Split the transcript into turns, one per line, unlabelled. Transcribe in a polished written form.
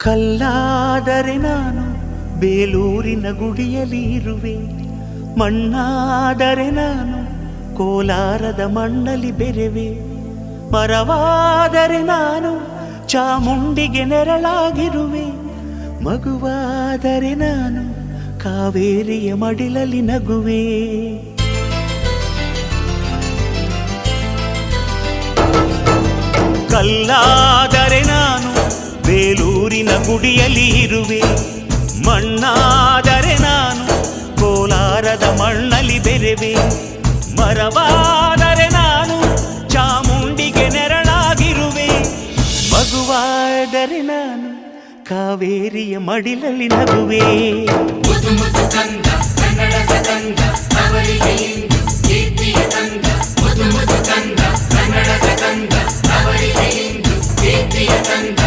ಕಲ್ಲಾದರೆ ನಾನು ಬೇಲೂರಿನ ಗುಡಿಯಲ್ಲಿ ಇರುವೆ, ಮಣ್ಣಾದರೆ ನಾನು ಕೋಲಾರದ ಮಣ್ಣಲ್ಲಿ ಬೆರೆವೆ, ಮರವಾದರೆ ನಾನು ಚಾಮುಂಡಿಗೆ ನೆರಳಾಗಿರುವೆ, ಮಗುವಾದರೆ ನಾನು ಕಾವೇರಿಯ ಮಡಿಲಲ್ಲಿ ನಗುವೆ. ಕಲ್ಲಾದರೆ ನಾನು ಬೇಲೂರಿನ ಗುಡಿಯಲ್ಲಿ ಇರುವೆ, ಮಣ್ಣಾದರೆ ನಾನು ಕೋಲಾರದ ಮಣ್ಣಲ್ಲಿ ಬೆರೆವೆ, ಮರವಾದರೆ ನಾನು ಚಾಮುಂಡಿಗೆ ನೆರಳಾಗಿರುವೆ, ಮಗುವಾದರೆ ನಾನು ಕಾವೇರಿಯ ಮಡಿಲಲ್ಲಿ ನಗುವೆ.
ಮುದು ಮುದು ಕಂದ ಕನ್ನಡದ ಕಂದ ಅವರಿಗೆ ಇಂದು ಕೀರ್ತಿಯ ಕಂದ, ಮುದು ಮುದು ಕಂದ ಕನ್ನಡದ ಕಂದ ಅವರಿಗೆ ಇಂದು ಕೀರ್ತಿಯ ಕಂದ.